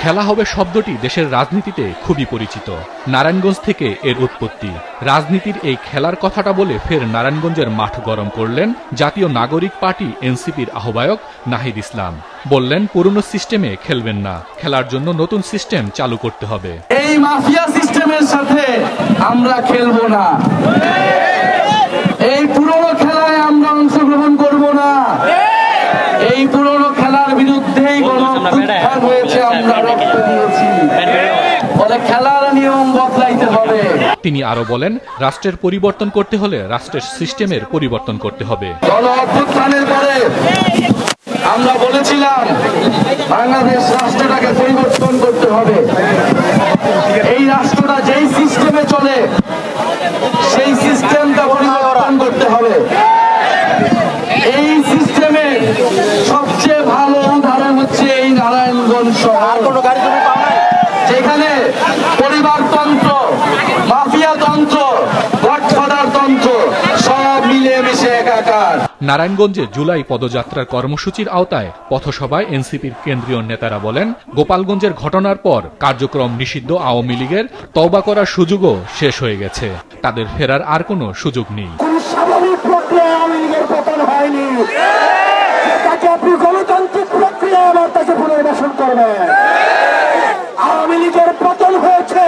খেলা হবে শব্দটি দেশের রাজনীতিতে খুবই পরিচিত। নারায়ণগঞ্জ থেকে এর উৎপত্তি। রাজনীতির এই খেলার কথাটা বলে ফের নারায়ণগঞ্জের মাঠ গরম করলেন জাতীয় নাগরিক পার্টি এনসিপির আহ্বায়ক নাহিদ ইসলাম। বললেন, পুরনো সিস্টেমে খেলবেন না, খেলার জন্য নতুন সিস্টেম চালু করতে হবে। এই মাফিয়া সিস্টেমের সাথে আমরা খেলবো না, এই পুরনো খেলায় আমরা অংশগ্রহণ করব না। এই পুরনো খেলার বিরুদ্ধেই গণঅভ্যুত্থান হয়েছে, আমরা রক্ত দিয়েছি, ফলে খেলার নিয়ম বদলাইতে হবে। তিনি আরো বলেন, রাষ্ট্রের পরিবর্তন করতে হলে রাষ্ট্রের সিস্টেমের পরিবর্তন করতে হবে। গণঅভ্যুত্থানের পরে আমরা বলেছিলাম বাংলাদেশ রাষ্ট্রটাকে পরিবর্তন করতে হবে। এই রাষ্ট্রটা যেই সিস্টেমে চলে সেই সিস্টেমটা পরিবর্তন করতে হবে। এই সিস্টেমের সবচেয়ে ভালো উদাহরণ হচ্ছে এই নারায়ণগঞ্জ শহর, যেখানে পরিবারতন্ত্র, মাফিয়াতন্ত্র, গডফাদারতন্ত্র সব মিলেমিশে একাকার। নারায়ণগঞ্জে জুলাই পদযাত্রার কর্মসূচির আওতায় পথসভায় এনসিপির কেন্দ্রীয় নেতারা বলেন, গোপালগঞ্জের ঘটনার পর কার্যক্রম নিষিদ্ধ আওয়ামী লীগের তওবা করার সুযোগও শেষ হয়ে গেছে, তাদের ফেরার আর কোনো সুযোগ নেই। স্বাভাবিক প্রক্রিয়ায় আওয়ামী লীগের পতন হয়নি, তাকে আপনি গণতান্ত্রিক প্রক্রিয়া আবার তাকে পুনর্বাসন করবেন। আওয়ামী লীগের পতন হয়েছে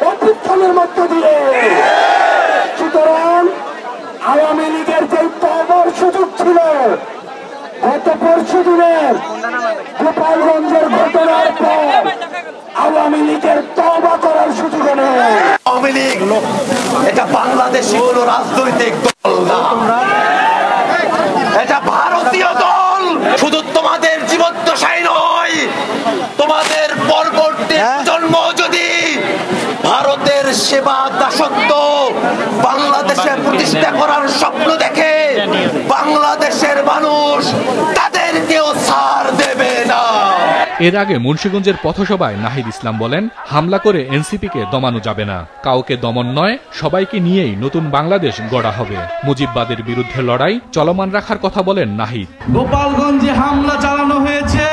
অভ্যুত্থানের মধ্য দিয়ে। সুতরাং আওয়ামী লীগের যে তওবার সুযোগ ছিল গত পরশু দিনের গোপালগঞ্জের ঘটনার পর, আওয়ামী লীগের তওবা করার সুযোগ নেই। আওয়ামী লীগ এটা বাংলাদেশি কোনো রাজনৈতিক দল না, এটা ভারতীয় দল। শুধু তোমাদের জীবদ্দশাই নয়, তোমাদের পরবর্তী জন্ম যদি ভারতের সেবা দাসত্ব বাংলাদেশে প্রতিষ্ঠা করার স্বপ্ন দেখে, বাংলাদেশের মানুষ তাদেরকেও ছাড় দেবে না। এর আগে মুন্সিগঞ্জের পথসভায় নাহিদ ইসলাম বলেন, হামলা করে এনসিপিকে দমানো যাবে না, কাউকে দমন নয়, সবাইকে নিয়েই নতুন বাংলাদেশ গড়া হবে। মুজিববাদের বিরুদ্ধে লড়াই চলমান রাখার কথা বলেন নাহিদ। গোপালগঞ্জে হামলা চালানো হয়েছে,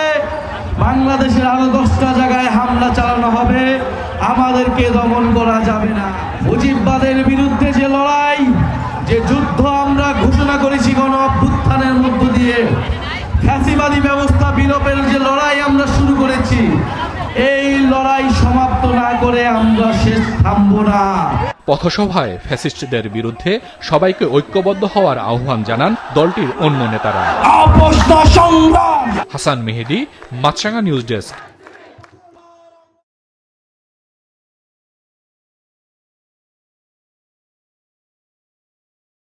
বাংলাদেশের আরো 10টা জায়গায় হামলা চালানো হবে, আমাদেরকে দমন করা যাবে না। মুজিববাদের বিরুদ্ধে যে লড়াই, যে যুদ্ধ আমরা ঘোষণা করেছি গণঅভ্যুত্থানের মধ্য দিয়ে, ফ্যাসিবাদী ব্যবস্থা বিলোপের যে লড়াই আমরা শুরু করেছি, এই লড়াই সমাপ্ত না করে আমরা শেষ থামবো না। পথসভায় ফ্যাসিস্টদের বিরুদ্ধে সবাইকে ঐক্যবদ্ধ হওয়ার আহ্বান জানান দলটির অন্য নেতারা। হাসান মেহেদী, মাছরাঙা নিউজ ডেস্ক।